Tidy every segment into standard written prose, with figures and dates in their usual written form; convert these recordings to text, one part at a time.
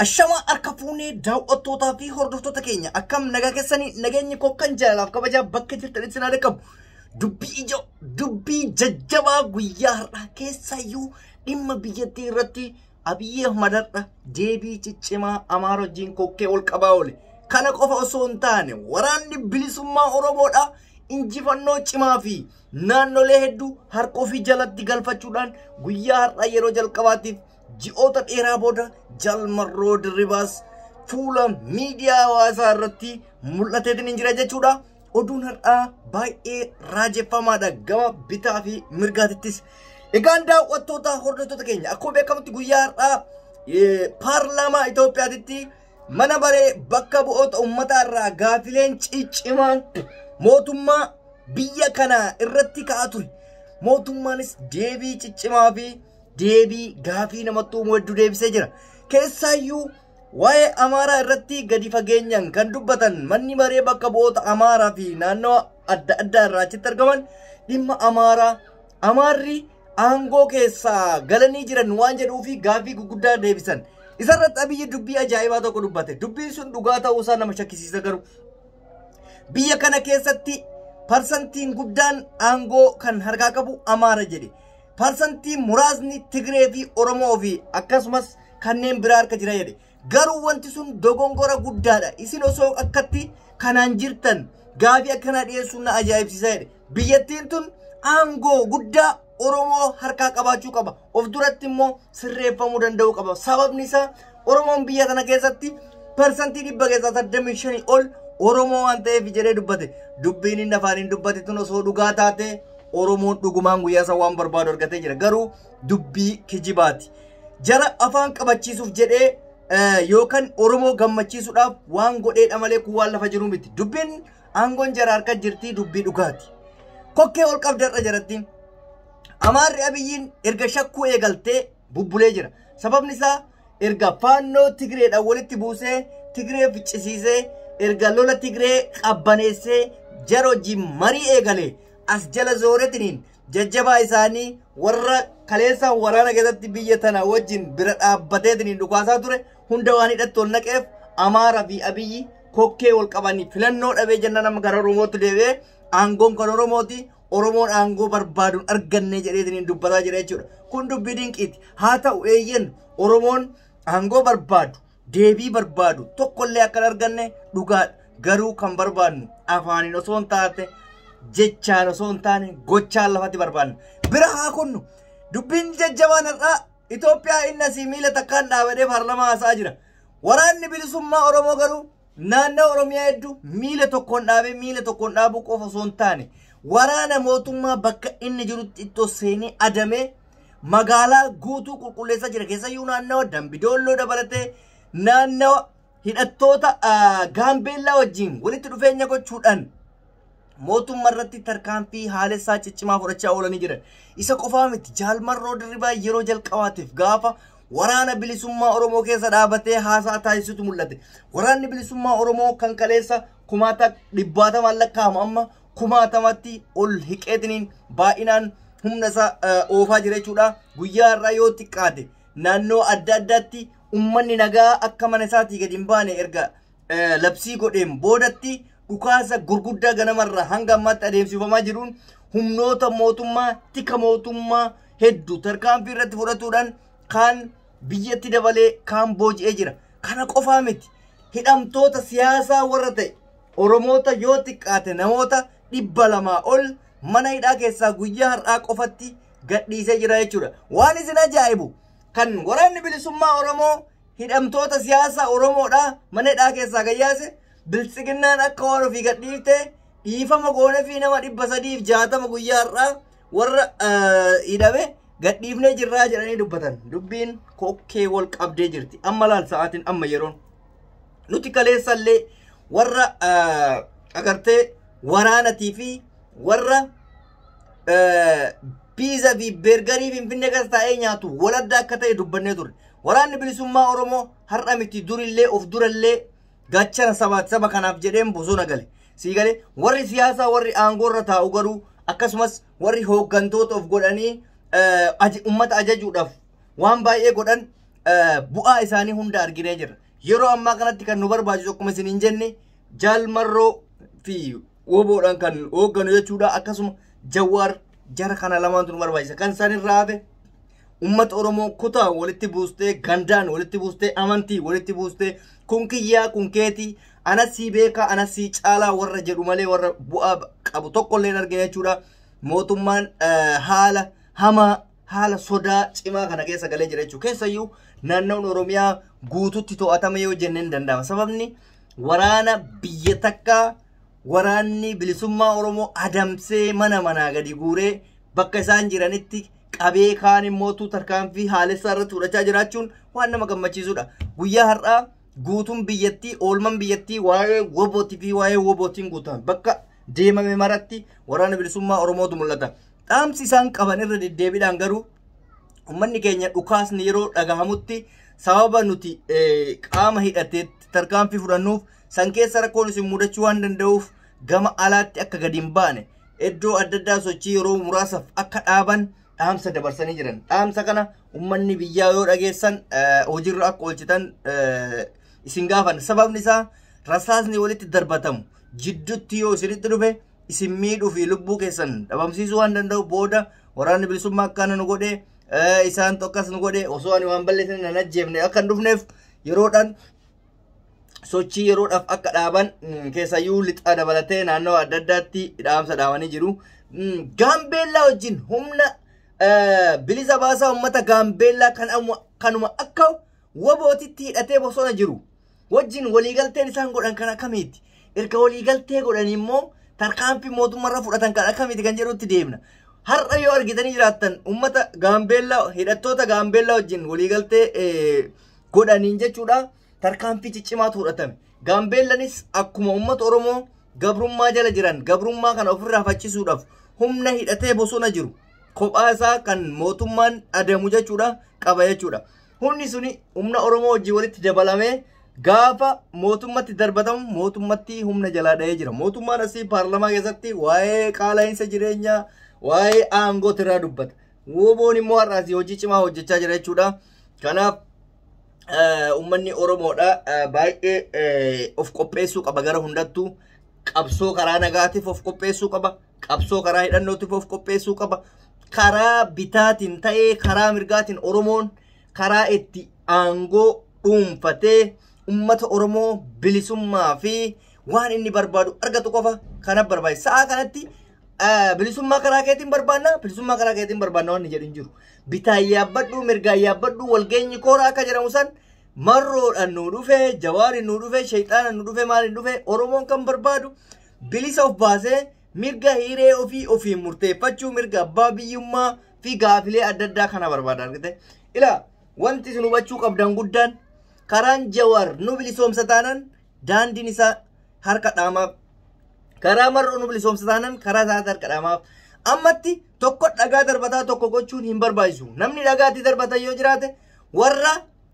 Ashama harka fuunee daawwattootaa fi hordoftoota keenya akkam nagaa keessanii nageenyi koo kan jaalalaaf kabajaa bakka jirtanitti sinaa qabu dubbii ijoo dubbii jajjabaa guyyaa har'aa keessayyuu dhimma biyyattii irratti Abiy Ahmedadha deebii ciccimaa Amaara wajjin kokkee ol qabaa oole kana qofa osoo hin taane waraanni bilisummaa Oromoodha injifannoo cimaa fi naannolee hedduu harka ofii jalatti galfachuudhaan guyyaa har'aa yeroo jalqabaatiif ji'oota dheeraa booda Jalmarroo Dirribaas fuula miidiyaa hawaasaa irratti mul'ateetiin jira jechuudha. Oduun har'aa baay'ee raajeffamaadha gama bitaa fi mirgaatittis. Egaan daawwattoota hordoftoota keenya akkuma beekamutti guyyaa har'aa paarlaamaa Itoophiyaatti mana baree bakka bu'oota uummataa irraa gaafileen ciccimaan mootummaa biyya kana irratti ka'aa ture. Mootummaanis deebii ciccimaa fi deebii gaafii namatti uumu hedduu deebisee jira. Keessaayyuu waa'ee Amaaraa irratti gadi fageenyaan kan dubbatan manni maree bakka bu'oota Amaaraa fi naannoo adda addaa irraa achitti argaman dhimma Amaarri aangoo keessaa galanii jiran waan jedhuu fi gaafii gurguddaa deebisan. Isarratti Abiyyi dubbii ajaa'ibaa tokko dubbate. Dubbiin sun dhugaa ta'uu isaa nama shakkisiisa garuu. Biyya kana keessatti parsantiin guddaan aangoo kan harkaa qabu Amaara jedhe. Parsantiin muraasni Tigree fi Oromoo fi akkasumas kanneen biraa harka jira jedhe. Garuu wanti sun dogongora guddaadha. Isin osoo akkatti kanaan jirtan gaafii akkanaa dhiyeessuun na ajaa'ibsiisa jedhe. Biyyattiin tun aangoo guddaa Oromoo harkaa qabaachuu qaba. Of duratti immoo sirreeffamuu danda'uu qaba. Sababni isaa Oromoon biyya kana keessatti parsantii 85 ol Oromoo waan ta'eef jedhee dubbate. Dubbiin inni afaaniin dubbate tun osoo dhugaa taate Oromoon dhugumaan guyyaa isaa waan barbaadu argatee jira. Garuu dubbii kijibaati. Jara afaan qabachiisuuf jedhee yookaan Oromoo gammachiisuudhaaf waan godheedha malee kun waan lafa jiru miti. Dubbiin aangoon jara harka jirti dubbii dhugaati. Kokkee ol qabdarra jaratti. Amaarri Abiyyiin erga shakkuu eegaltee bubbulee jira. Sababni isaa erga faannoo Tigreedhaan walitti buusee Tigree ficcisiisee erga lola Tigree qabbaneessee jara wajjin marii eegalee as jala zooretiniin jajjabaa isaanii warra kaleessa waraana keessatti biyya tana wajjin bira dhaabbateetiniin dhukaasaa ture hunda waan hidhatti ol naqeef Amaaraa fi Abiyyi kokkee ol qabanii filannoo dhabee jenna nama gara Oromootti deebi'ee aangoon kan Oromooti. Oromoon aangoo barbaaduun arganne jedheetiniin dubbataa jira jechuudha. Kun dubbii dinqiiti. Haa ta'u eeyyen Oromoon aangoo barbaadu deebii barbaadu tokkollee akka arganne dhugaadha. Garuu kan barbaadnu afaaniin osoo hin taane jechaan osoo hin taane gochaan lafatti barbaadna. Bira haa kunnu dubbiin jajjabaan har'aa Itoophiyaa inni asii miila takkaan dhaabadee paarlamaa haasaa jira. Waraanni bilisummaa Oromoo garuu naannoo Oromiyaa hedduu miila tokkoon dhaabuu qofa osoo hin taane waraana mootummaa bakka inni jirutti ittoo seenee adamee magaalaa guutuu qulqulleessaa jira. Keessayyuu naannawa Dambidolloo dabalatee naannawa hidhattoota Gaambeellaa wajjin walitti dhufeenya gochuudhaan mootummaa irratti tarkaanfii haalessaa ciccimaa fudhachaa oolanii jiran. Isa qofaa miti Jalmarroo Dirribaa yeroo jalqabaatiif gaafa waraana bilisummaa Oromoo keessa dhaabatee haasaa taasisutu mul'ate. Waraanni bilisummaa Oromoo kan kaleessa kumaata 100 lakkaa'amu amma kumaatamatti ol hiqeetiniin baay'inaan humna isaa oofaa jira jechuudha. Guyyaa irraa yoo xiqqaate naannoo adda addaatti uummanni nagaa akka mana isaatii gadi hin baane erga labsii godheen boodatti dhukaasa gurguddaa ganamarraa hanga ammaatti adeemsifamaa jiruun humnoota mootummaa tika mootummaa hedduu tarkaanfii irratti fudhatuudhaan kaan biyyatti dabalee kaan booji'ee jira. Kana qofaa miti hidhamtoota siyaasaa warra ta'e Oromoota yoo xiqqaate namoota 200 ol mana hidhaa keessaa guyyaa har'aa qofatti gadhiisee jira jechuudha. Waan isin ajaa'ibu kan waraanni bilisummaa Oromoo hidhamtoota siyaasaa Oromoodha mana hidhaa keessaa gayyaase biltsiginnaan akka waan ofii gadhiifte dhiifama goone fi nama 360 guyyaa har'aa warra hidhame gadhiifnee jirraa jedhanii dubbatan. Dubbiin kokkee wal qabdee jirti. Amma laal sa'aatiin amma yeroon nuti kaleessallee warra agartee waraanatii fi warra piizaa fi beergarii Finfinnee keessa taa'ee nyaatu waladda akka ta'e dubbannee turre. Waraanni bilisummaa Oromoo har'a miti durillee of durallee gachana saba kanaaf jedheen bosona gale. Sii galee warri siyaasaa warri aangoo irra taa'u garuu akkasumas warri hooggantoota of godhanii ummata ajajuudhaaf waan baay'ee godhan bu'aa isaanii hunda arginee jirra. Yeroo ammaa kanatti kan nu barbaachisu akkuma isin hin jenne Jaalmarroo fi woboodhaan kan hoogganu jechuudha. Akkasuma Jawaar jara kana lamaantu nu barbaachisa. Kan isaan irraa hafe ummata Oromoo kutaa walitti buustee gandaan walitti buustee amantii walitti buustee kun kiyyaa kun keetii anasii beekaa anasii caalaa warra jedhu malee warra bu'aa qabu tokkollee hin argine jechuudha. Mootummaan haala hamaa haala sodaa cimaa kana keessa galee jira jechuudha. Keessayyuu naannoon Oromiyaa guututti to'atame yoo jennee hin danda'ama. Sababni waraana biyya takkaa waraanni bilisummaa Oromoo adamsee mana manaa gadi guuree bakka isaan jiranitti qabee kaan immoo tarkaanfii haalessaa irratti fudhachaa jiraachuun waan nama gammachiisudha. Guyyaa har'aa guutuun biyyattii oolman biyyattii waa'ee wobootii fi waa'ee wobootiin guutan bakka deemame maratti waraana bilisummaa Oromootu mul'ata. Dhaamsi isaan qaban irra deddeebiidhaan garuu ummanni keenya dhukaasni yeroo dhagahamutti sababa nuti qaama hidhateetti tarkaanfii fudhannuuf san keessa rakkoon isin mudachuu waan danda'uuf gama alaatti akka gadi hin baane iddoo adda addaa sochii yeroo muraasaaf akka dhaaban dhaamsa dabarsanii jiran. Dhaamsa kana ummanni biyyaa yoo dhageessan hojiirra akka oolchitan isin gaafan. Sababni isaa rasaasni walitti darbatamu jidduutti yoo isinitti dhufe isin miidhuu fi lubbuu keessan dhabamsiisuu waan danda'u booda waraanni bilisummaa akkana nu godhe isaan tokkas nu godhe osoo ani waan balleessan nan ajjeefne akka hin dhufneef yeroodhaan sochii yeroodhaaf akka dhaaban keessayyuu lixaa dabalatee naannoo adda addaatti dhaamsa dhaabanii jiru. Gaambeellaa wajjin humna bilisa baasaa ummata Gaambeellaa kanuma akka wobootitti hidhatee bosona jiru wajjin waliigalteen isaan godhan kan akkamiiti? Erga waliigaltee godhan immoo tarkaanfii mootummaarra fudhatan kan akkamiiti kan jedhutti deemna. Har'a yoo argitanii jiraattan ummata Gaambeellaa hidhattoota Gaambeellaa wajjin waliigaltee godhaniin jechuudha. Tarkaanfii ciccimaatu fudhatame. Gaambeellanis akkuma ummata Oromoo gabrummaa jala jiran gabrummaa kana ofirraa faccisuudhaaf humna hidhatee bosona jiru kophaa isaa kan mootummaan adamu jechuudha qaba jechuudha. Humni suni humna Oromoo wajjin walitti dabalamee gaafa mootummatti darbatamu mootummatti humna jalaa dha'ee jira. Mootummaan asii paarlamaa keessatti waa'ee qaala'insa jireenyaa waa'ee aangoo irraa dubbata. Woboon immoo har'aas hojii cimaa hojjechaa jira jechuudha. Kanaaf ummanni Oromoodha baay'ee of qopheessuu qaba gara hundattuu. Qabsoo karaa nagaatiif of qopheessuu qaba. Qabsoo karaa hidhannootiif of qopheessuu qaba. Karaa bitaatiin ta'ee karaa mirgaatiin Oromoon karaa itti aangoo dhuunfatee ummata Oromoo bilisummaa fi waan inni barbaadu argatu qofa kana barbaachisa. Sa'a kanatti bilisummaa karaa keetiin barbaanna bilisummaa karaa keetiin barbaanna waan jedhu hin jiru. Bitaa yaabbadhu mirgaa yaabbadhu walgeenyi koora akka jedhamu san marroodhaan nu dhufe Jawaariin nu dhufe shayxaanaan nu dhufe maaliin dhufe Oromoon kan barbaadu bilisa of baasee mirga hiree ofii murteeffachuu mirga abbaa biyyummaa fi gaafilee adda addaa kana barbaada argite. Ilaa wanti isin hubachuu qabdan guddaan karaan Jawaar nu bilisoomsa taanaan daandiin isaa harka dhaamaaf. Karaa marroo nu bilisoomsa taanaan karaa isaatti harka dhaamaaf. Ammatti tokko dhagaa darbataa tokko gochuun hin barbaachisu. Namni dhagaatti darbatan yoo jiraate warra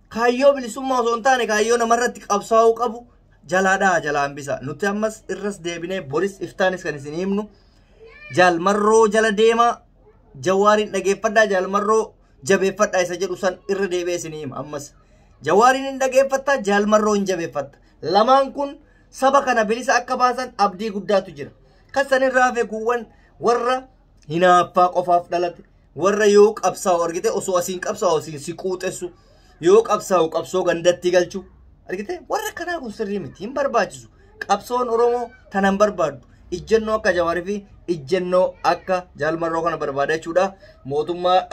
kaayyoo bilisummaa osoo hin taane kaayyoo namarratti qabsaa'uu qabu jalaadhaa jala hambisa. Nuti ammas irras deebinee boris iftaanis kan isin himnu Jaalmarroo jala deemaa Jawaariin dhageeffadhaa Jaalmarroo jabeeffadhaa isa jedhu san irra deebi'ee isin hima. Ammas Jawaariin hin dhageeffattaa Jaalmarroo hin jabeeffatta. Lamaan kun saba kana bilisa akka baasan abdii guddaatu jira. Kasan irraa hafe kuuwwan warra hinaaffaa qofaaf dhalate warra yoo qabsaa'u argite osoo asiin qabsaa'u asiin si quuxessu yoo qabsaa'u qabsoo gandatti galchu argite warra kanaa kun sirrii miti hin barbaachisu. Qabsoon Oromoo tanan barbaadu ijjennoo akka Jawaarii fi ijjennoo akka Jaalmarroo kana barbaada jechuudha. Mootummaa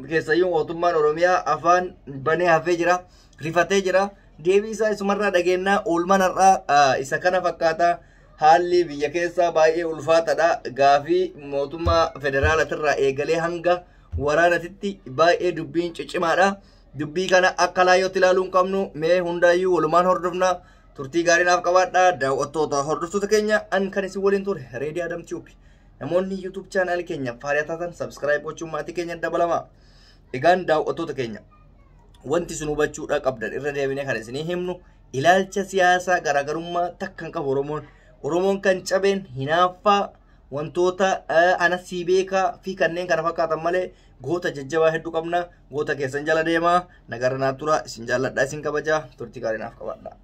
keessayyuu mootummaan Oromiyaa afaan banee hafee jira rifatee jira. Deebii isaa isumarraa dhageenyaa oolman har'aa isa kana fakkaata. Haalli biyya keessaa baay'ee ulfaataadha. Gaafii mootummaa federaalaatirraa eegalee hanga waraanatitti baay'ee dubbiin ciccimaadha. Dubbii kana akka laayyootti ilaaluu hin qabnu mee hundaayyuu walumaan hordofna. Turtii gaarii naaf qabaadha. Daawwattoota hordoftoota keenya an kan isin waliin ture Reedii Adam Tube. Namoonni YouTube channel keenya faariyaa taatan subscribe gochuun maatii keenya dabalama. Egaan daawwattoota keenya wanti isin hubachuudha qabdan irra deebinee kan isin himnu ilaalcha siyaasaa garaagarummaa takkan qabu Oromoon kan cabeen hinaaffaa wantoota ana sii beekaa fi kanneen kana fakkaatan malee goota jajjabaa hedduu qabna. Goota keessan jala deemaa nagarra naa tura. Isin jaalladha isin kabajaa turtii gaarii naaf qabaadha.